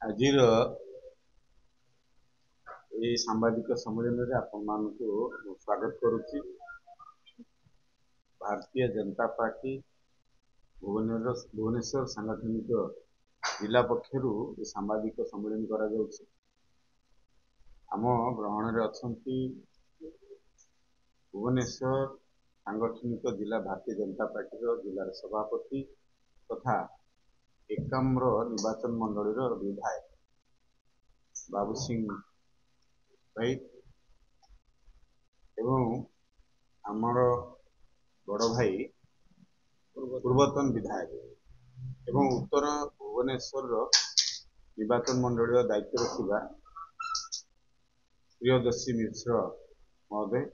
ଆଜିର ଏହି ସାମ୍ବାଦିକ ସମ୍ମିଳନୀରେ ଆପଣମାନଙ୍କୁ ସ୍ୱାଗତ କରୁଛି। ଭାରତୀୟ ଜନତା ପାର୍ଟି ଭୁବନେଶ୍ୱର ସାଂଗଠନିକ ଜିଲ୍ଲା ପକ୍ଷରୁ ଏ ସାମ୍ବାଦିକ ସମ୍ମିଳନୀ କରାଯାଉଛି। ଆମ ଗ୍ରହଣରେ ଅଛନ୍ତି ଭୁବନେଶ୍ୱର ସାଂଗଠନିକ ଜିଲ୍ଲା ଭାରତୀୟ ଜନତା ପାର୍ଟିର ଜିଲ୍ଲାର ସଭାପତି ତଥା ଏକାମ୍ର ନିର୍ବାଚନ ମଣ୍ଡଳୀର ବିଧାୟକ ବାବୁ ସିଂ ଭାଇ ଏବଂ ଆମର ବଡ଼ ଭାଇ ପୂର୍ବତନ ବିଧାୟକ ଏବଂ ଉତ୍ତର ଭୁବନେଶ୍ୱରର ନିର୍ବାଚନ ମଣ୍ଡଳୀର ଦାୟିତ୍ୱରେ ଥିବା ପ୍ରିୟଦର୍ଶୀ ମିଶ୍ର ମହୋଦୟ,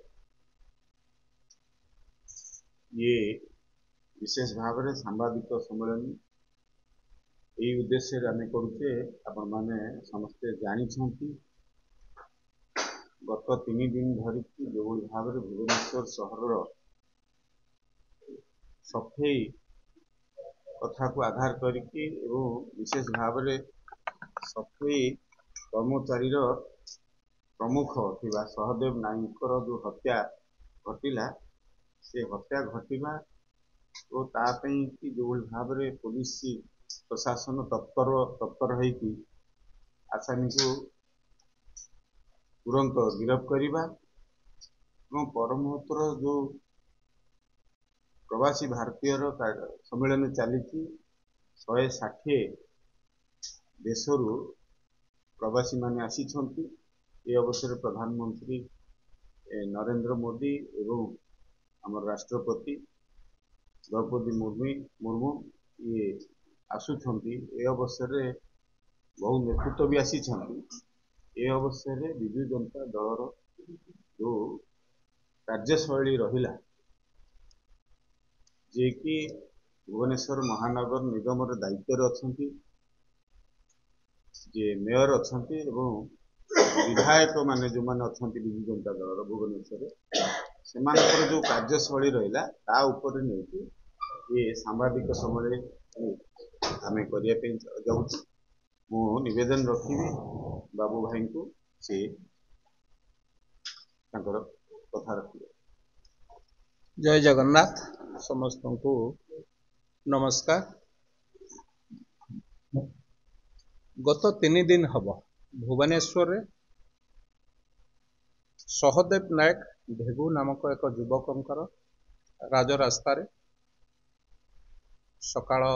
ଇଏ ବିଶେଷ ଭାବରେ ସାମ୍ବାଦିକ ସମ୍ମିଳନୀ ଏହି ଉଦ୍ଦେଶ୍ୟରେ ଆମେ କରୁଛେ। ଆପଣମାନେ ସମସ୍ତେ ଜାଣିଛନ୍ତି ଗତ 3 ଦିନ ଧରିକି ଯେଉଁଭଳି ଭାବରେ ଭୁବନେଶ୍ୱର ସହରର ସଫେଇ କଥାକୁ ଆଧାର କରିକି ଏବଂ ବିଶେଷ ଭାବରେ ସଫେଇ କର୍ମଚାରୀର ପ୍ରମୁଖ ଥିବା ସହଦେବ ନାୟକଙ୍କର ଯେଉଁ ହତ୍ୟା ଘଟିଲା, ସେ ହତ୍ୟା ଘଟିବା ଓ ତା ପାଇଁ କି ଯେଉଁଭଳି ଭାବରେ ପୋଲିସ ପ୍ରଶାସନ ତତ୍ପର ହେଇକି ଆସାମୀକୁ ତୁରନ୍ତ ଗିରଫ କରିବା ଏବଂ ପରମୁହୂର୍ତ୍ତର ଯେଉଁ ପ୍ରବାସୀ ଭାରତୀୟର ସମ୍ମିଳନୀ ଚାଲିଛି, 160 ଦେଶରୁ ପ୍ରବାସୀମାନେ ଆସିଛନ୍ତି। ଏ ଅବସରରେ ପ୍ରଧାନମନ୍ତ୍ରୀ ନରେନ୍ଦ୍ର ମୋଦି ଏବଂ ଆମର ରାଷ୍ଟ୍ରପତି ଦ୍ରୌପଦୀ ମୁର୍ମୁ ଇଏ ଆସୁଛନ୍ତି। ଏ ଅବସରରେ ବହୁ ନେତୃତ୍ୱ ବି ଆସିଛନ୍ତି। ଏ ଅବସରରେ ବିଜୁ ଜନତା ଦଳର ଯେଉଁ କାର୍ଯ୍ୟଶୈଳୀ ରହିଲା, ଯିଏକି ଭୁବନେଶ୍ୱର ମହାନଗର ନିଗମର ଦାୟିତ୍ୱରେ ଅଛନ୍ତି, ଯିଏ ମେୟର ଅଛନ୍ତି ଏବଂ ବିଧାୟକ ମାନେ ଯେଉଁମାନେ ଅଛନ୍ତି ବିଜୁ ଜନତା ଦଳର ଭୁବନେଶ୍ୱରରେ, ସେମାନଙ୍କର ଯେଉଁ କାର୍ଯ୍ୟଶୈଳୀ ରହିଲା ତା ଉପରେ ନେଇକି ଏ ସାମ୍ବାଦିକ ସମ୍ମିଳନୀ ଆମେ କରିବା ପାଇଁ ଯାଉଛୁ। ମୁଁ ନିବେଦନ ରଖିବି ବାବୁ ଭାଇଙ୍କୁ ସେ ତାଙ୍କର କଥା ରଖିବେ। जय जगन्नाथ समस्त को नमस्कार। गत 3 दिन हम भुवनेश्वर सहदेव नायक भेगु नामक एक युवकर राजरास्त सकाळु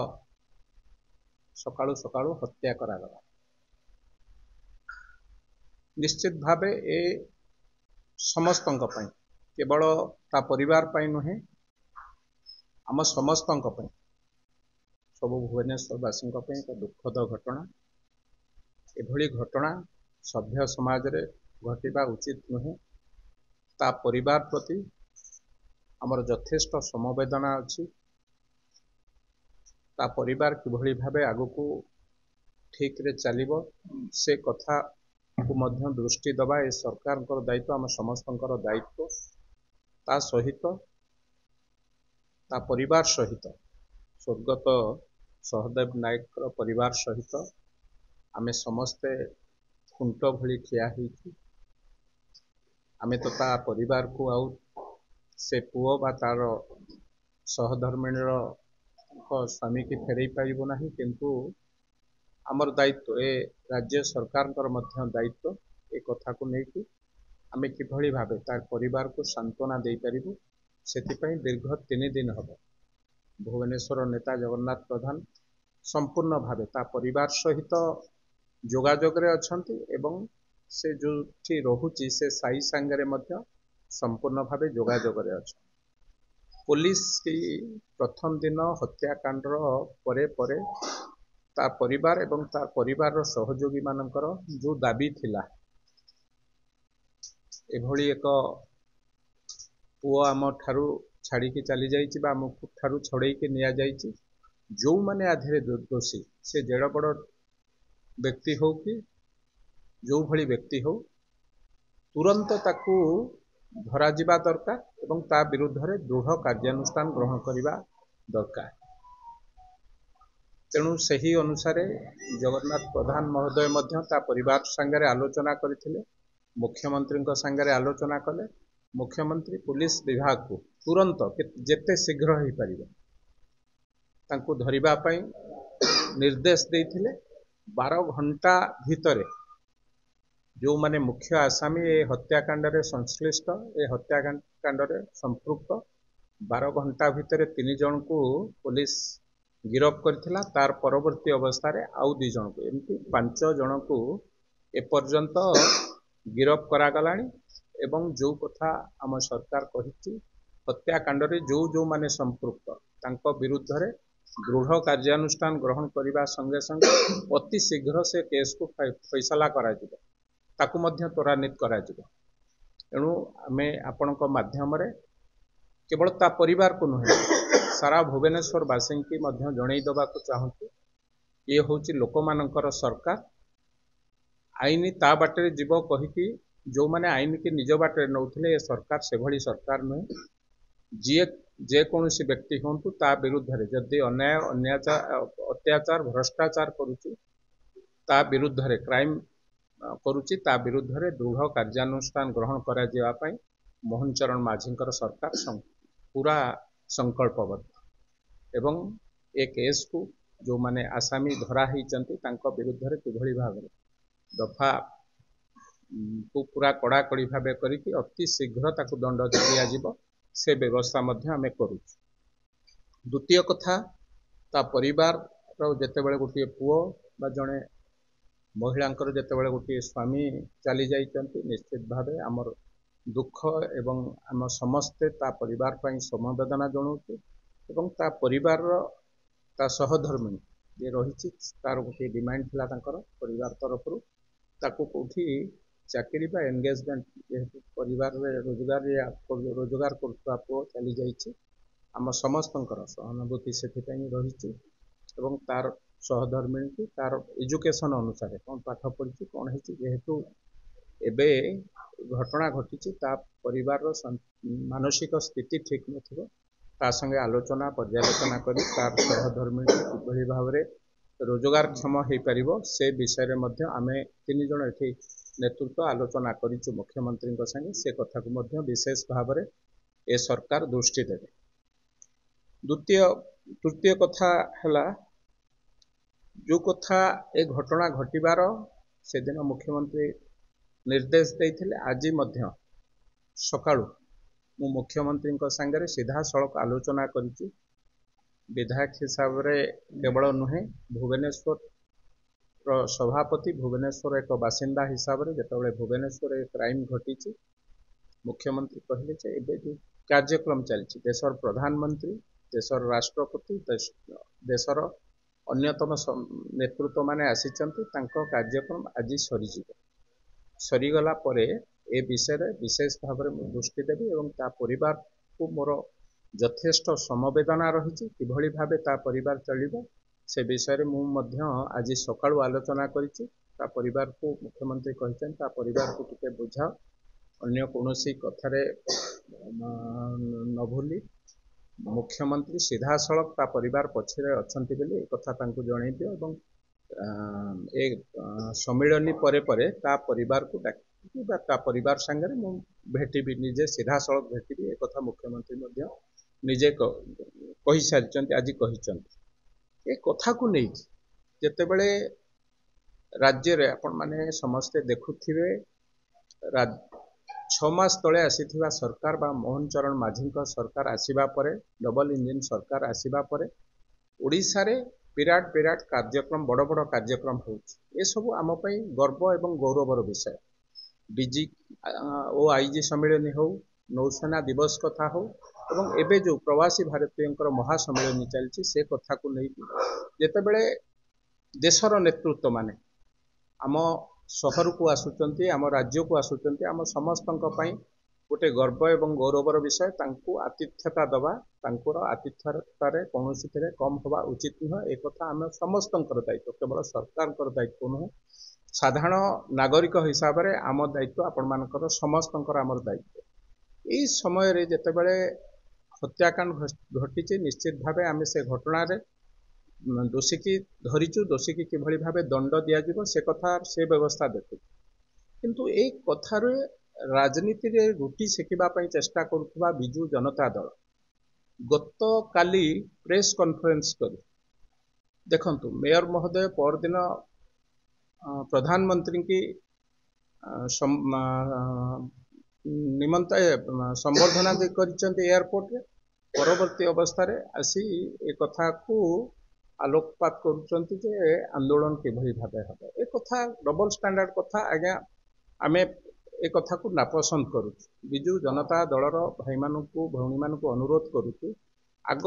सकाळु हत्या करागला। निश्चित भावे ए समस्त केवल ता परिवार पाई नुहे, आम समस्त सब भुवनेश्वरवासी एक दुखद घटना। एभली घटना सभ्य समाज रे घटिबा उचित नुहे। ता परिवार प्रति आमर यथेष्ट समवेदना अच्छी। ता परिवार किभली भावे आगको ठीक रे चलिबो से कथा को मध्य दृष्टि दबा ए सरकार दायित्व, आम समस्त दायित्व। ता सहित ता परिवार सहित स्वर्गत सहदेव नायक परिवार सहित आमे समस्ते खुंट भली ठिया होइछि। आमे तो ता परिवार को आउ से पुओ बा तार सहधर्मिणीर स्वामी की फेरई पारिबो नाही, किंतु आमर दायित्व ए राज्य सरकार दायित्व ए कथा को लेकिन आमे किभली भावे तार परिवार को सांत्वना दे पारिबु। सेतिपई दीर्घ 3 दिन हम भुवनेश्वर नेता जगन्नाथ प्रधान संपूर्ण भावे ता परिवार सहित जोगाजोग रे अछंती एवं से जो रहुची से साई सांगरे मध्य संपूर्ण भावे जोगाजोग रे अछि। पुलिस की प्रथम दिन हत्याकांड परे परे ता परिवार एवं ता परिवार सहयोगी मानकर जो दाबी थिला, एभली एक पुओ आम ठारू छाड़ी की चली जाइछि बा आम ठारू छड़ई के निया जाइछि। जो माने आधे दोषी से जेड़ बड़ व्यक्ति हो कि जो भली व्यक्ति हो, तुरंत ताकू धरा जिबा दरकार एवं ता विरुद्ध रे दृढ़ कार्यानुष्ठान ग्रहण करिबा दरकार। तेणु सही अनुसार जगन्नाथ प्रधान महोदय मध्य ता परिवार संगे आलोचना करथिले, मुख्यमंत्री संगे आलोचना कले। मुख्यमंत्री पुलिस विभाग को तुरंत जेते शीघ्र हो पारिबो तांको धरिबा पई निर्देश देथिले। 12 घंटा भितरे जो माने मुख्य आसामी ए हत्याकांड रे संश्लिष्ट, ए हत्याकांड रे संपृक्त 12 घंटा भितरे 3 जन को पुलिस गिरफ करथिला। तार परवर्ती अवस्था रे आउ 2 जन को एमती 5 जन को एपर्यंत गिरफ करा गलानी। एवं जो कथा आम सरकार कहिछि हत्याकांड रे जो जो माने संपृक्त तांको विरुद्ध रे दृढ़ कार्यानुष्ठान ग्रहण करने संगे संगे अति शीघ्र से केस को फैसला करा जिवो, ताकू मध्य त्वरान्वित करा जिवो। एणु आमे आपणक माध्यम रे केवल ता परिवार को नुहे सारा भुवनेश्वर वासी की मध्य जणै दबा को चाहूँ। ये होची लोक मानकर सरकार। आईन ता बाटे जीव कहिकी जो माने आईन की निज बाटे नौथिले सरकार से भली सरकार नुहे। जी जे कौनसी व्यक्ति हूँ ता विरुद्ध रे जदि अन्याय अत्याचार भ्रष्टाचार करुची ता विरुद्ध रे क्राइम करुची ता विरुद्ध रे दृढ़ कार्यानुष्ठान ग्रहण करा जिवा पई मोहन चरण माझींकर सरकार पूरा संकल्पबद्ध। एवं ए केस को जो माने आसामी धरा होइचंती तांको विरुद्ध रे किभली भाव दफा को पूरा कड़ाकड़ी भाव करिकि अति शीघ्र ताकू दंड दिया जिवो से व्यवस्था मध्य आमे करू। द्वितीय कथा ता परिवार जेतेबेले गोटे पुओ बा जड़े महिलांकर जेतेबेले गोटे स्वामी चली जाइचंती निश्चित भावे आमर दुख एवं आम समस्ते ता परिवार पई समवेदना जणाउछु। एवं ता परिवार ता सहधर्मिणी जे रही तार गोटे डिमांड थिला तांकर परिवार तरफ ताकू कोठी चाकरी बा एंगेजमेंट जेहेतु परिवार रे रोजगार करता पुओ चली जाइछि आम समस्तंकर सहानुभूति से रही। एवं तार सहधर्मिणी की तार एजुकेशन अनुसार कौन पाठ पढ़ी कौन है जेहेतु एबे घटना घटी ता परिवार मानसिक स्थिति ठीक नथिबो ता संगे आलोचना पर्यालोचना करी तार सहधर्मिणी किभली भाव रे रोजगार क्षम हो पारिबो से विषय रे मध्य आमे 3 जण एठी नेतृत्व आलोचना करिछु मुख्यमंत्री संगे। से कथा को मध्य विशेष भाव रे ए सरकार दृष्टि देबे। तृतीय कथा हला जो कथा ए घटना घटिबार से दिन मुख्यमंत्री निर्देश देइथिले आज मध्य सकाळु मु मुख्यमंत्री संगे सीधा सड़क आलोचना करिछि। विधायक हिसाब रे केवल नुहे भुवनेश्वर सभापति भुवनेश्वर एक बासिंदा हिसाब रे जेतबेले भुवनेश्वर क्राइम घटी मुख्यमंत्री कहले जे एबे जो कार्यक्रम चलछि देशर प्रधानमंत्री देशर राष्ट्रपति देशर अन्यतम नेतृत्व माने आसीचंती तांको कार्यक्रम आज सरीगला परे ए विषय रे विशेष भाव में दृष्टि देवी एवं ता परिवार को मोर यथेष्ट समवेदना रही किभली भावे ता परिवार चलिबो से विषय रे मु मध्य आज सकाळु आलोचना करिछि। ता परिवार को मुख्यमंत्री कहिछन ता परिवार को टिके बुझाओ अन्य कोनोसी कथारे न भूली मुख्यमंत्री सीधा सड़क ता परिवार पछरे अछंती बेली ए कथा तांको जणै दियो एवं ए सम्मेलनी परे परे ता परिवार को डाकी ता परिवार संगे मु भेटिबी निजे सीधा सड़क भेटिबी ए कथा मुख्यमंत्री मध्य निजे कहि सारिचंती आज कहिचंती। ए कथा को नै जेतेबेले राज्य रे आपण माने समस्ते देखुथिबे 6 मास तले आसीथिबा सरकार बा मोहन चरण माझी सरकार आसीबा परे डबल इंजिन सरकार आसीबा परे ओडिशा रे विराट विराट कार्यक्रम बड़ बड़ कार्यक्रम होउछि। ए सब आम पई गर्व एवं गौरवर विषय। डीजी ओ आईजी सम्मेलनी हो नौसेना दिवस कथा हो एवं एबे जो प्रवासी भारतीय महासम्मेलनी चलछि से कथा को नै जेतेबेले देशर नेतृत्व माने आम सहर को आसुचंती आम राज्य को आसुचंती आम समस्तंक पई गोटे गर्व एवं गौरवर विषय। तांको आतिथ्यता दबा तांकर आतिथ्यतारे कौनसी थे कम हवा उचित नुह एक कथा आम समस्तंकर दायित्व केवल सरकार दायित्व नुह साधारण नागरिक हिसाब रे आम दायित्व आपण मानकर समस्तंकर आमर दायित्व। एई समय रे जेतेबेले हत्याकांड घटी निश्चित भावे आम से घटना रे दोषी की धरीचु दोषी की किभଳି भाबे दंड दिया से कथा से व्यवस्था देखु किंतु ए कथार राजनीति रे रुटी सेकिबा पई चेष्टा करुवा बिजु जनता दल गत काली प्रेस कॉन्फ्रेंस करी देखंतु मेयर महोदय परदिन प्रधानमंत्री की निमंत्रण संबर्धना करिसेंती एयरपोर्ट रे परवर्ती अवस्था रे आसी ए कथा को आलोकपात करुचंती जे आंदोलन किभଳି भाबे हबो ए कथा डबल स्टैंडर्ड कथा आज्ञा आमे ए कथा को नापसंद करू बिजु जनता दलर भाई मानू भौणी मानू अनुरोध करूँ आग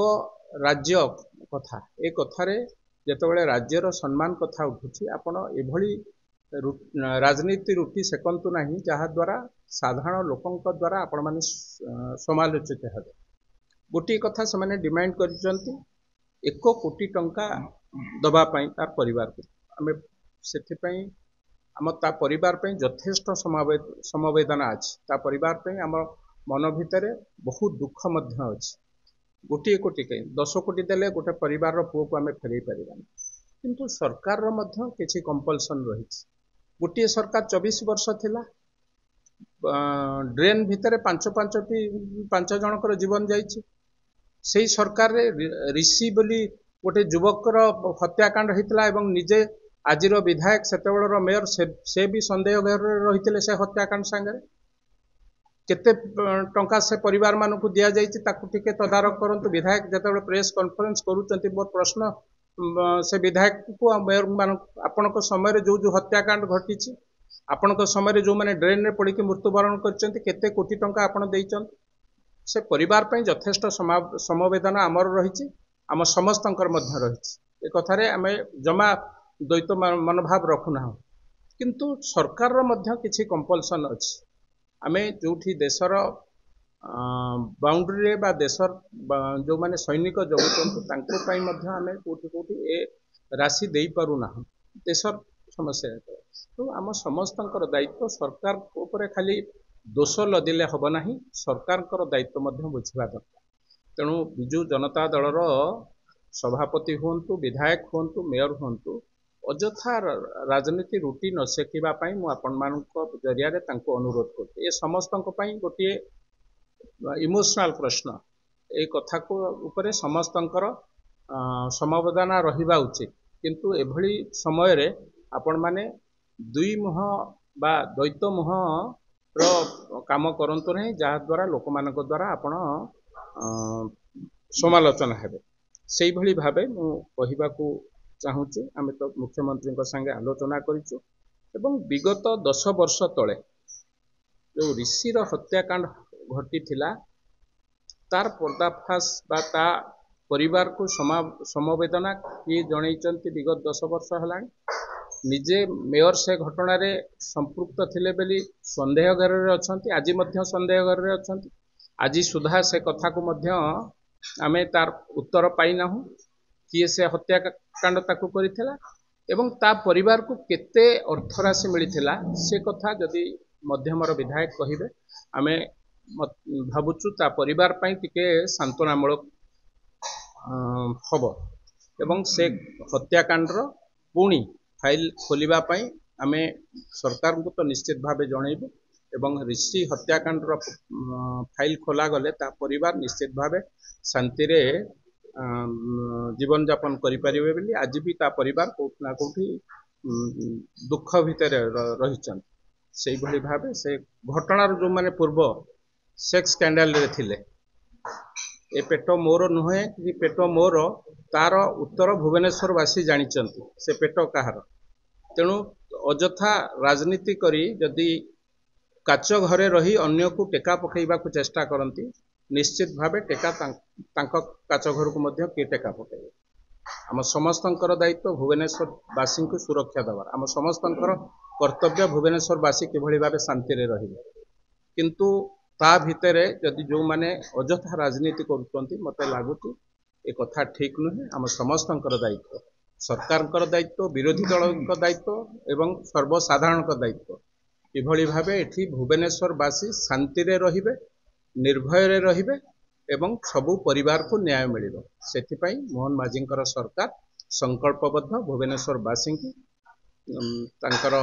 राज्य कथा ए कथारे जेतेबेले राज्यर सम्मान कथा उठुची आपण एभली राजनीति रुटी सेकंतु नहीं जहा द्वारा साधारण लोकंक द्वारा आपण माने समालोचित हेबे गोटी कथा से माने डिमांड करिसंती 1 कोटी टंका दबा पई तार परिवार को आमे सेथि पई आम ता परिवार पई यथेष्ट समवेदना अछि ता परिवार पई आम मन भितरे बहुत दुख मध्य अछि गोटी कोटी कहीं 10 कोटी देले गोटे परिवार रो पुओ को आमे फेरई परिबानी किंतु सरकार रो मध्य किछि कंपल्सन रही गोटी सरकार 24 वर्ष थिला ड्रेन भितरे 5 जनकर जीवन जाइछि सेही सरकार रे ऋषि बोली गोटे युवकर हत्याकांड होता एवं निजे आजिर विधायक सेतेबेलर मेयर से भी संदेह घर रही से हत्याकांड सांगे केते टंका से परिवार मानक दिया जाइछि ताकु टिके तदारक करंतु विधायक जेतेबेले प्रेस कॉन्फ्रेंस करूचंती मोर प्रश्न से विधायक को मेयर मानक आपनक समय जो जो हत्याकांड घटिछि आपनक समय जो माने ड्रेन रे पड़ी के मृत्युवरण करचंती केते कोटी टंका आपण देइचंती से परिवार पई यथेष्ट समवेदना आमर रही आम समस्तंकर मध्य रही ए कथारे आमे जमा द्वैत मनोभाव रखुना किंतु सरकार रो मध्य किछि कंपल्सन अछि आमे जोठी देशर बाउंड्री रे बा देशर जो माने सैनिक जगुचंतु तांको पई मध्य आमे कोठी कोठी ए राशि देई पारु ना देशर समस्या तो आम समस्तंकर दायित्व सरकार ऊपर खाली दोष लदिले हब नाही सरकारकर दायित्व मध्य बुझिबा दरकार तेणु बिजु जनता दलर सभापति हुंतु विधायक हुंतु मेयर हुंतु अजथा राजनीति रुटी न सेकिबा पई मु आपण मानक जरिया रे तांको अनुरोध करते ए समस्तंक पई गोटे इमोशनल प्रश्न ए कथा को ऊपर समस्तंकर समवेदना रहिबा उचित किंतु एभली समय रे आपण माने दुई मुह बा द्वैत मुह रो काम करंतु नहीं जहा द्वारा लोक मानक द्वारा आपण समालोचना हेबे सेही भली भाबे मु कहिबा को चाहूची आमे तो मुख्यमंत्री को संगे आलोचना करिछु एवं विगत 10 वर्ष तले जो ऋषिर हत्याकांड घटी थिला तार पर्दाफाश बा ता परिवार को समवेदना किए जनैचंती विगत 10 वर्ष हलाणी निजे मेयर से घटना रे संपृक्त थिले बेली संदेह घर रे अछंती आज मध्य संदेह घर रे अछंती आज सुधा से कथा को मध्य आमे तार उत्तर पाई नाहु किए से हत्याकांड ताकू करिथिला एवं ता परिवार को केते अर्थराशि मिलिथिला से कथा जदि मध्यमर विधायक कहिबे आमे भाबुचु ता परिवार पई टिके सांत्वनामूलक हबो एवं से हत्याकांड रो पुणी फाइल खोलिबा पई आमे सरकार को तो निश्चित भावे जणैबु एवं ऋषि हत्याकांड रो फाइल खोला गले ता परिवार निश्चित भावे शांति रे जीवन यापन करि परिबे बोली आज भी ता परिवार कोठना कोठी दुख भितर रहिचन सेही भली भावे से घटना जो माने पूर्व सेक्स स्कैंडल रे थिले ए पेट मोर नुहे कि पेट मोर तार उत्तर भुवनेश्वर वासी जानिचंती से पेट कहार तेणु अजथा राजनीति करी जदि काच घरे रही अन्य को टेका पकईबा को चेष्टा करती निश्चित भावे टेका काच घर को मध्य किए टेका पकईबे आम समस्तंकर दायित्व भुवनेश्वर वासी को सुरक्षा देवार आम समस्तंकर कर्तव्य भुवनेश्वर वासी किभली भावे शांति रे रहिबे किंतु ता भितरे जदि जो माने अजथा राजनीति करुचंती मते लागुची ए कथा ठीक नुहे आम समस्तंकर दायित्व सरकारकर दायित्व विरोधी दल दायित्व एवं सर्वसाधारण दायित्व किभली भावे एठी भुवनेश्वरवासी शांति रे रहिबे निर्भय रे रहिबे एवं सबु परिवार को न्याय मिलिबो सेथिपई मोहन माझींकर सरकार संकल्पबद्ध भुवनेश्वरवासी की तांकर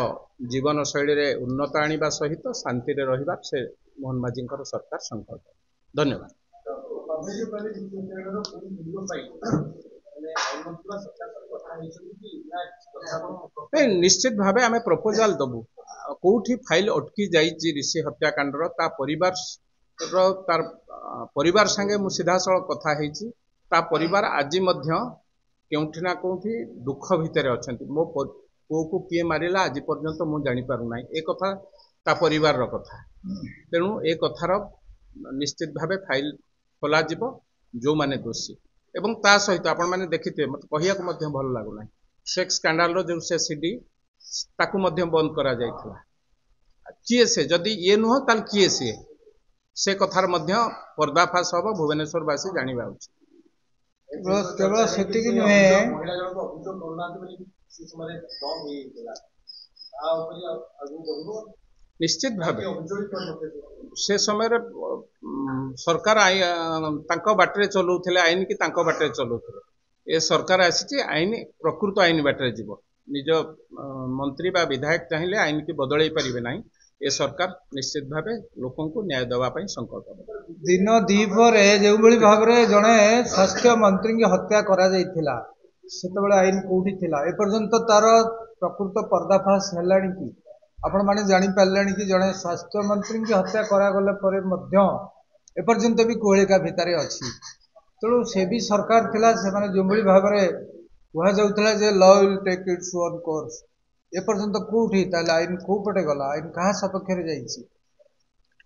जीवन शैली रे उन्नत आनिबा सहित शांति रे रहिबा से मोहन माझी सरकार संकल्प। धन्यवाद। निश्चित भाव आम प्रपोजाल दबु कौटी फाइल अटकी जाइए ऋषि हत्याकांडर ता परिवार संगे मु सीधासल कथा हेची ता परिवार आज केउठी ना कौठी दुख भितर अछंती मो पुओ को किए मारिला आज पर्यंत मु जानी पारु नाही ए कथा ता परिवार रो कथा तेणु ए कथार निश्चित भावे फाइल खोला जिवो जो माने दोषी एवं ता सहित आपण माने देखिते मत कहिया को मध्य भल लागु नाही सेक्स स्कैंडल रो जो से सीडी ताकू मध्य बंद करा जाइथिला किए से जदि ये नुह ताल किए से कथार मध्य पर्दाफाश हबो भुवनेश्वरवासी जानिबा उचित। केवल सेतिक नुहे निश्चित भाव से समय सरकार तांको बाटरे चलौथिले आईन की तांको बाटरे चलौथिले ए सरकार आसी आईन प्रकृत आईन बाटरे जीव निज मंत्री बा विधायक चाहिए आईन की बदल पारे ना ए सरकार निश्चित भाव लोक न्याय देवाई संकल्प। दिन दीपर जो भाव में जड़े स्वास्थ्य मंत्री की हत्या करा सेतबेले आईन कौटी थिला एपर्यंत तार प्रकृत पर्दाफाश है कि आपण माने जानी पारे कि जड़े स्वास्थ्य मंत्री की हत्या करागले एपर्यंत भी कोहलिका भितर अच्छी तेणु से भी सरकार थिला से माने जो भाव में कह जाऊला जे law will take its own course एपर्यंत कौटी आईन कौ पटे गला आईन क्या सपक्ष जाइए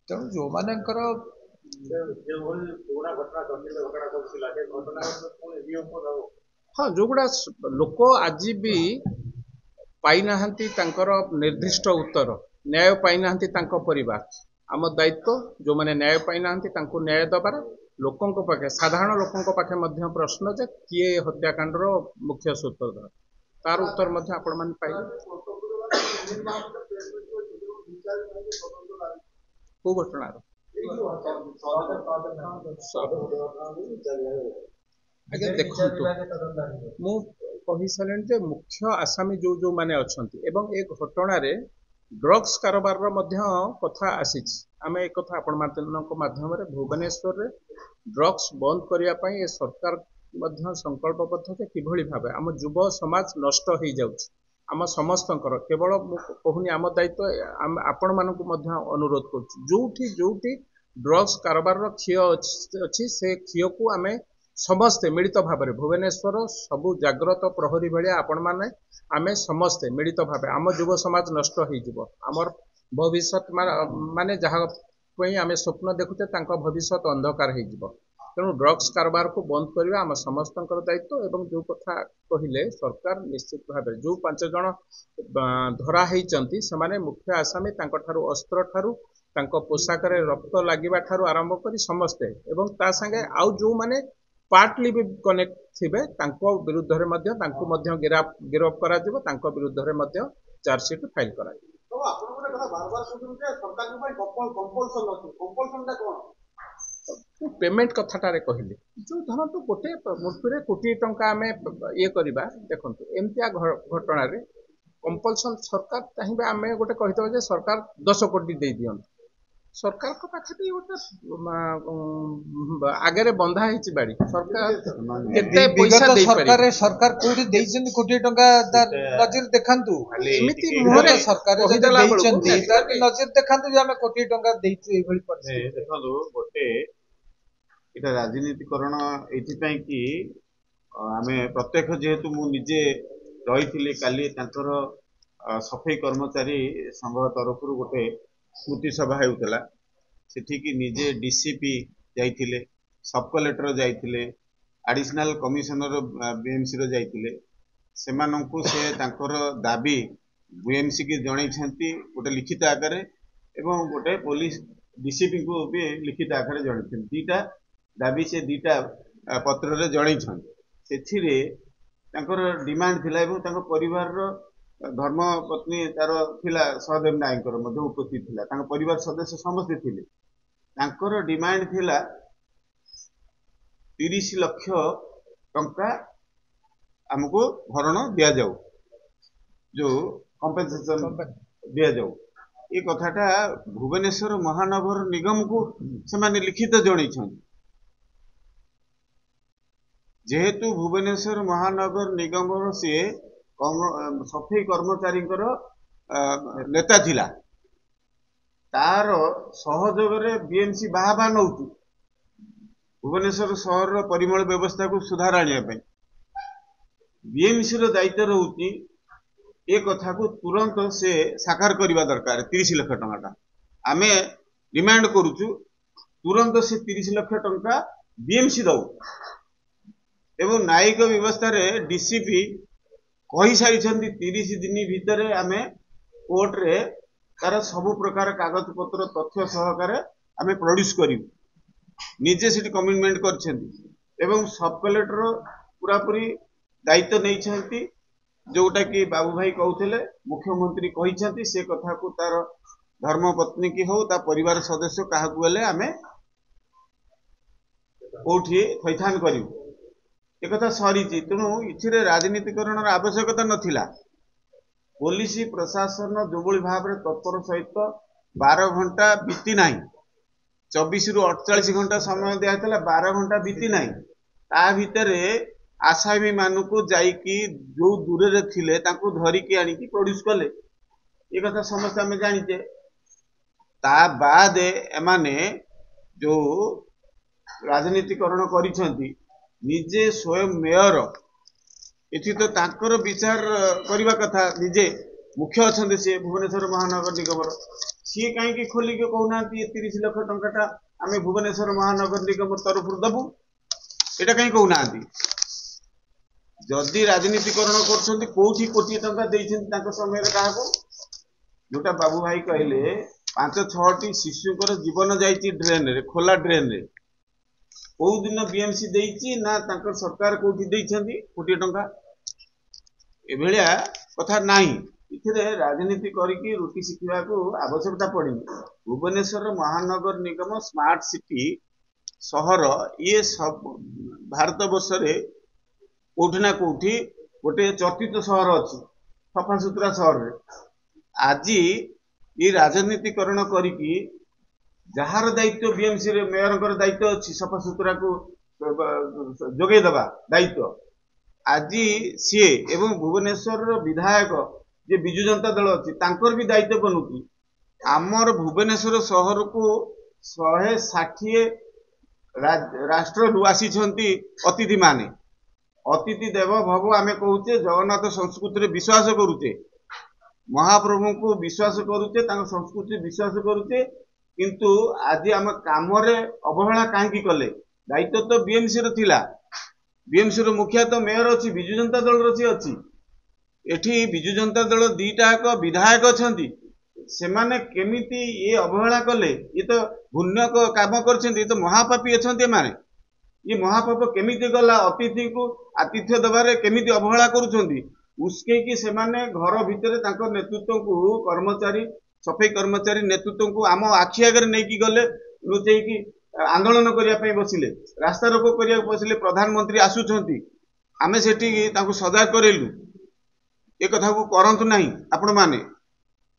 तेणु जो मानकर हाँ जो गुड़ा लोक आज भी पाई नाहंती तांकर निर्दिष्ट उत्तर न्याय पाई नाहंती तांको परिवार आम दायित्व जो माने न्याय पाई नाहंती तांको न्याय दबार लोकों पाखे साधारण लोकों पाखे मध्य प्रश्न जे किए हत्याकांडर मुख्य सूत्रधार तार उत्तर मध्य आपण माने पाइले को घटना आगे देखु मु कहि सारे मुख्य आसामी जो जो माने अछंती एवं एक घटना रे ड्रग्स कारोबार रो मध्य कथा आसी आमे एक कथा आपण माध्यम रे भुवनेश्वर रे ड्रग्स बंद करिया पई ए सरकार मध्य संकल्पबद्ध जे किभଳି भाबे आम युव समाज नष्ट हो जाउछि आम समस्तंकर केवल कहूनी आम दायित्व आपण मानकु मध्य अनुरोध करूछि जोठी जोठी ड्रग्स कारोबार रो क्षय अछि से क्षय को आमे समस्ते मिलित भाव में भुवनेश्वर सबु जाग्रत प्रहरी भाया आपण माने आमे समस्ते मिलित भाव आम युव समाज नष्ट हो आमर भविष्य माने जहाँ आम स्वप्न देखुचे तांको भविष्य अंधकार हो तेणु ड्रग्स कारोबार को बंद करवा आम समस्त दायित्व एवं जो कथा कहले सरकार निश्चित भाव जो 5 जन धरा होती से मुख्य आसामी अस्त्र ठारू पोशाक रक्त लगे ठारू आरंभ कर समस्ते एवं ता संगे आउ जो माने पार्टली भी कनेक्ट थिबे तांको विरुद्ध रे गिरफ करा जिवो तांको विरुद्ध रे चार्जशीट फाइल करा पेमेंट कथाटारे कहली जो धरत गोटे मूर्ति कोटी टंका आम ये करवा देखो एमतिया घटना रे कंपलसन सरकार चाहिए आम गोटे कही सरकार 10 कोटी दे दियंत सरकार को पाखे गोटे आगे बंधा है बाड़ी सरकार केते पैसा दे पारे सरकार कोठी देइछन कोटी टंका नजर देखांतु एमिति मुहरे सरकार नजर देखांतु जे हमें कोटी टंका देइछु एभली परिस्थिति देखो गोटे इटा राजनीतिकरण एथिपाई कि आमे प्रत्यक्ष जेहेतु मु निजे रही काली तांकर सफाई कर्मचारी संघ तरफ गोटे स्मृति सभा होता सेठिकी निजे डीसीपी जाइथिले सब कलेक्टर जाइथिले एडिशनल कमिशनर बीएमसी रो जाइथिले सेमानंकु से तांकर दाबी बीएमसी की जणैछंती गोटे लिखित आकार एवं गोटे पुलिस डीसीपी को भी लिखित आकार जणैछंती दीटा दाबी से दीटा पत्र रे जणैछंती सेथिरे तांकर डिमांड थिला एवं तांकर परिवार रो धर्म पत्नी तार थिला सहदेव नायकर मध्य उपस्थित थिला तांकर परिवार सदस्य समस्त थिले तांकर डिमांड थिला 30 लाख टंका ଆମକୁ ଭରଣ ଦିଆଯାଉ, ଯୋଉ କମ୍ପେନସେସନ ଦିଆଯାଉ। ଏ କଥାଟା ଭୁବନେଶ୍ୱର ମହାନଗର ନିଗମକୁ ସେମାନେ ଲିଖିତ ଜଣେଇଛନ୍ତି। ଯେହେତୁ ଭୁବନେଶ୍ୱର ମହାନଗର ନିଗମର ସିଏ ସଫେଇ କର୍ମଚାରୀଙ୍କର ନେତା ଥିଲା, ତାର ସହଯୋଗରେ ବିଏମସି ବାହା ନଉଛି ଭୁବନେଶ୍ୱର ସହରର ପରିମଳ ବ୍ୟବସ୍ଥାକୁ ସୁଧାର ଆଣିବା ପାଇଁ। ବିଏମସିର ଦାୟିତ୍ୱ ରହୁଛି ଏ କଥାକୁ ତୁରନ୍ତ ସେ ସାକାର କରିବା ଦରକାର। 30 ଲକ୍ଷ ଟଙ୍କାଟା ଆମେ ଡିମାଣ୍ଡ କରୁଛୁ, ତୁରନ୍ତ ସେ 30 ଲକ୍ଷ ଟଙ୍କା ବିଏମସି ଦଉ। ଏବଂ ନ୍ୟାୟିକ ବ୍ୟବସ୍ଥାରେ ଡିସିପି କହିସାରିଛନ୍ତି 30 ଦିନ ଭିତରେ ଆମେ କୋର୍ଟରେ ତାର ସବୁ ପ୍ରକାର କାଗଜପତ୍ର ତଥ୍ୟ ସହକାରେ ଆମେ ପ୍ରଡ୍ୟୁସ କରିବୁ। ନିଜେ ସେଠି କମିଟମେଣ୍ଟ କରିଛନ୍ତି ଏବଂ ସବ୍ କଲେକ୍ଟର ପୁରାପୁରି ଦାୟିତ୍ୱ ନେଇଛନ୍ତି। ଯୋଉଟା କି ବାବୁ ଭାଇ କହୁଥିଲେ, ମୁଖ୍ୟମନ୍ତ୍ରୀ କହିଛନ୍ତି ସେ କଥାକୁ ତାର ଧର୍ମପତ୍ନୀ କି ହଉ ତା ପରିବାର ସଦସ୍ୟ କାହାକୁ ହେଲେ ଆମେ କୋଉଠି ଥଇଥାନ କରିବୁ। एकथा सरीची, तेणु इथिरे राजनीतिकरणर आवश्यकता नथिला। पुलिस प्रशासन जो भाव में तत्पर सहित 12 घंटा बीती ना, 24 रु 48 घंटा समय दिया, 12 घंटा बीती ना, ता भितर आसामी मानू जाइकी जो दूर रे थिले तांको धरिकी आनिकी प्रोड्यूस कले। ये कथा समस्त आम जानीचे। ता बाद एमाने जो राजनीतिकरण करिसेंती निजे स्वयं मेयर एथि तो तांकर विचार करबा कथा, निजे मुख्य अछंती से भुवनेश्वर महानगर निगमर सी कहीं खोलिक कहना 30 लाख टंकाटा आम भुवनेश्वर महानगर निगम तरफ दबु, एटा कहीं कहना। जदि राजनीतिकरण कर कोठी कोटी टंका देइछन समय क्या जोटा बाबू भाई कहले 5-6टी शिशुकर जीवन जाइए ड्रेन रे, खोला ड्रेन रे। कौ दिन बीएमसी देइछि ना तांकर सरकार कोठी देइछंती कोटी टंका, एभलिया कथा नाही। इथिरे राजनीति करिकी रुटी शिखिबा को आवश्यकता पड़िनी। भुवनेश्वर महानगर निगम स्मार्ट सिटी सहर, ये सब भारत वर्ष रे कोठी ना कोठी गोटे चर्चित सहर अछि, सफा सुतरा सहर रे। आज ये राजनीतिकरण करिकी जार दायित्व बीएमसी रे मेयर दायित्व अच्छी सफा सुतरा को जोगे दबा दायित्व, आज सी एवं भुवनेश्वर विधायक जे विजु जनता दल अच्छी तांकर भी दायित्व बनूची। आमर भुवनेश्वर सहर को 160 राष्ट्र आसी अतिथि माने। अतिथि देव भव आमे कहूचे, जगन्नाथ संस्कृति रे विश्वास करूचे, महाप्रभु को विश्वास करूचे, तांको संस्कृति विश्वास करूचे। किंतु आज आम काम अवहेला कहीं कले? दायित्व तो बीएमसी रो थिला, बीएमसी रो मुखिया तो मेयर अच्छी, विजु जनता दल अच्छी। एठी विजु जनता दल दीटाक विधायक अछंती, सेमाने केमिति ये अवहेला कले? ये तो पुण्य काम करछंती, ये तो महापापी अछंती। माने ये महापाप केमिति गला? अतिथि को आतिथ्य दबारे केमिति अवहेला करूछंती? उसके कि सेमाने घर भितरे तांको नेतृत्व को कर्मचारी सफाई कर्मचारी नेतृत्व को आम आखि आगे नहीं गले, लुचेकी आंदोलन करने बसिले, रास्ता रोको करने बसिले। प्रधानमंत्री आसुचंती, आमे सेठी तांको सजाग करेलु। ए कथा को करंतु नहीं आपण माने।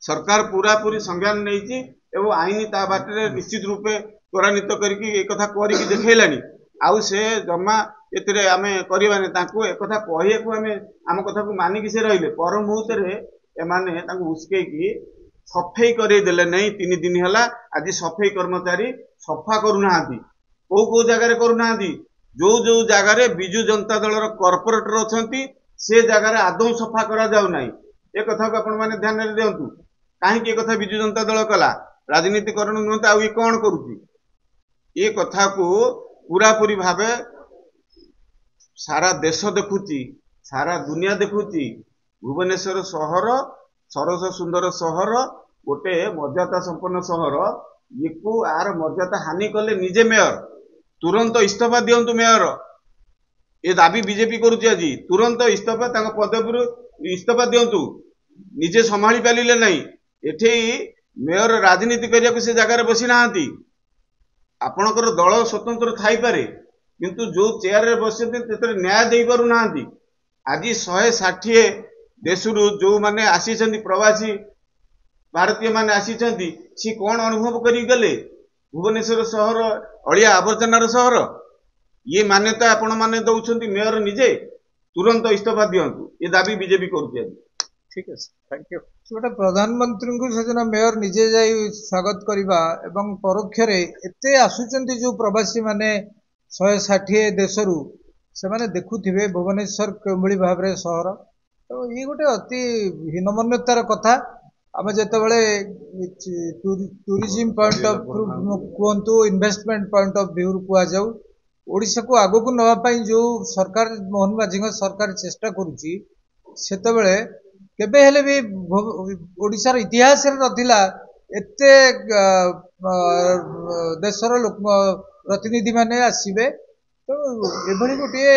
सरकार पूरा पूरी संज्ञान नहीं एवं आईन ता बाटे निश्चित रूपे त्वरान्वित करके एक कथा करके देखैलानी। आउ से जमा एतिरे आमे करबाने तांको एक कथा कहिए को आमे आम कथा को मानिकी से रहिले। पर मुहूर्त रे एमाने तांको उस्केकी सफाई करे देले नहीं। 3 दिन हला आज सफाई कर्मचारी सफा करूना, को जगार करूना, जो जो जगार विजु जनता दल कॉर्पोरेटर अछंती से जगार आदौ सफा करा जाउ नाही। ए कथा को आपण माने ध्यान रे दियंतु। काहे कि कथा विजु जनता दल कला राजनीतिकरण नुत आ ये कोन करूची? ये कथा को पूरा पूरी भाबे सारा देश देखुची, सारा दुनिया देखुची। भुवनेश्वर सहर सरस सुंदर सहर, गोटे मर्यादा संपन्न सहर, ये को आर मर्यादा हानि कले निजे मेयर तुरंत इस्तीफा दियंतु। मेयर ये दाबी बीजेपी करुची, आज तुरंत इस्तीफा तांको पदवी इस्तीफा दियंतु। निजे संभाली पालिले नहीं। एठी मेयर राजनीति करिया को से जगह बसी नाहांती। आपणकर दल स्वतंत्र थाई पारे, किंतु जो चेयर रे बसते तेतरे न्याय देई पारु नाहांती। ଆଜି 160 ଦେଶରୁ ଯୋଉମାନେ ଆସିଛନ୍ତି ପ୍ରବାସୀ ଭାରତୀୟ ମାନେ ଆସିଛନ୍ତି ସେ କଣ ଅନୁଭବ କରିକି ଗଲେ? ଭୁବନେଶ୍ୱର ସହର ଅଳିଆ ଆବର୍ଜନାର ସହର। ଇଏ ମାନ୍ୟତା ଆପଣ ମାନେ ଦଉଛନ୍ତି ମେୟର ନିଜେ। ତୁରନ୍ତ ଇସ୍ତଫା ଦିଅନ୍ତୁ, ଏ ଦାବି ବିଜେପି କରୁଛି ଆଜି। ଠିକ ଅଛି, ଥ୍ୟାଙ୍କ ୟୁ। ଗୋଟେ ପ୍ରଧାନମନ୍ତ୍ରୀଙ୍କୁ ସେଦିନ ମେୟର ନିଜେ ଯାଇ ସ୍ୱାଗତ କରିବା ଏବଂ ପରୋକ୍ଷରେ ଏତେ ଆସୁଛନ୍ତି ଯୋଉ ପ୍ରବାସୀ ମାନେ 160 ଦେଶରୁ, ସେମାନେ ଦେଖୁଥିବେ ଭୁବନେଶ୍ୱର କେଉଁଭଳି ଭାବରେ ସହର। ତ ଇଏ ଗୋଟେ ଅତି ହୀନମନ୍ୟତାର କଥା। ଆମେ ଯେତେବେଳେ ଟୁରିଜିମ୍ ପଏଣ୍ଟ ଅଫ୍ କୁହନ୍ତୁ, ଇନଭେଷ୍ଟମେଣ୍ଟ ପଏଣ୍ଟ ଅଫ୍ ଭ୍ୟୁରୁ କୁହାଯାଉ, ଓଡ଼ିଶାକୁ ଆଗକୁ ନେବା ପାଇଁ ଯୋଉ ସରକାର, ମୋହନ ମାଝୀଙ୍କ ସରକାର ଚେଷ୍ଟା କରୁଛି, ସେତେବେଳେ କେବେ ହେଲେ ବି ଓଡ଼ିଶାର ଇତିହାସରେ ନଥିଲା ଏତେ ଦେଶର ଲୋକ ପ୍ରତିନିଧି ମାନେ ଆସିବେ। ତ ଏଭଳି ଗୋଟିଏ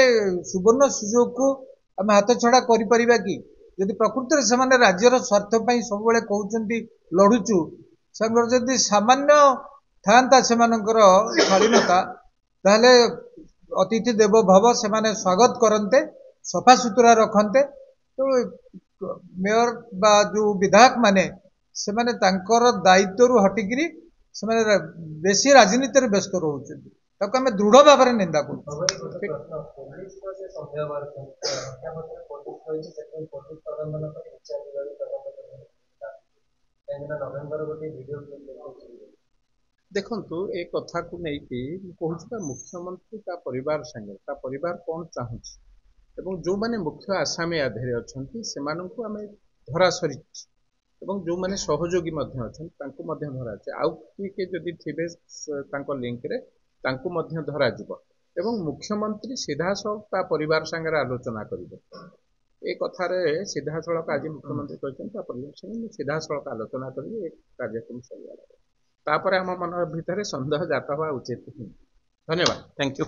ସୁବର୍ଣ୍ଣ ସୁଯୋଗକୁ ଆମେ ହାତଛଡ଼ା କରିପାରିବା କି? ଯଦି ପ୍ରକୃତରେ ସେମାନେ ରାଜ୍ୟର ସ୍ୱାର୍ଥ ପାଇଁ ସବୁବେଳେ କହୁଛନ୍ତି ଲଢୁଛୁ, ସେମାନଙ୍କର ଯଦି ସାମାନ୍ୟ ଥାଆନ୍ତା ସେମାନଙ୍କର ଶାଳୀନତା, ତାହେଲେ ଅତିଥି ଦେବ ଭବ ସେମାନେ ସ୍ୱାଗତ କରନ୍ତେ, ସଫାସୁତୁରା ରଖନ୍ତେ। ତ ମେୟର ବା ଯୋଉ ବିଧାୟକ ମାନେ, ସେମାନେ ତାଙ୍କର ଦାୟିତ୍ୱରୁ ହଟିକିରି ସେମାନେ ବେଶୀ ରାଜନୀତିରେ ବ୍ୟସ୍ତ ରହୁଛନ୍ତି। ତାକୁ ଆମେ ଦୃଢ ଭାବରେ ନିନ୍ଦା କରୁଛୁ। ଦେଖନ୍ତୁ, ଏ କଥାକୁ ନେଇକି ମୁଁ କହୁଛି ବା ମୁଖ୍ୟମନ୍ତ୍ରୀ ତା ପରିବାର ସାଙ୍ଗରେ, ତା ପରିବାର କଣ ଚାହୁଁଛି ଏବଂ ଯୋଉମାନେ ମୁଖ୍ୟ ଆସାମୀ ଆଧିରେ ଅଛନ୍ତି ସେମାନଙ୍କୁ ଆମେ ଧରାସରିଛି ଏବଂ ଯୋଉମାନେ ସହଯୋଗୀ ମଧ୍ୟ ଅଛନ୍ତି ତାଙ୍କୁ ମଧ୍ୟ ଧରାଯାଉଛି। ଆଉ କିଏ ଯଦି ଥିବେ ତାଙ୍କ ଲିଙ୍କରେ ତାଙ୍କୁ ମଧ୍ୟ ଧରାଯିବ ଏବଂ ମୁଖ୍ୟମନ୍ତ୍ରୀ ସିଧାସଳଖ ତା ପରିବାର ସାଙ୍ଗରେ ଆଲୋଚନା କରିବେ। ଏ କଥାରେ ସିଧାସଳଖ ଆଜି ମୁଖ୍ୟମନ୍ତ୍ରୀ କହିଛନ୍ତି ତା ପରିବାର ସାଙ୍ଗେ ମୁଁ ସିଧାସଳଖ ଆଲୋଚନା କରିବି ଏ କାର୍ଯ୍ୟକ୍ରମ ସରିଗଲା। ତାପରେ ଆମ ମନ ଭିତରେ ସନ୍ଦେହ ଜାତ ହେବା ଉଚିତ। ଧନ୍ୟବାଦ, ଥ୍ୟାଙ୍କ ୟୁ।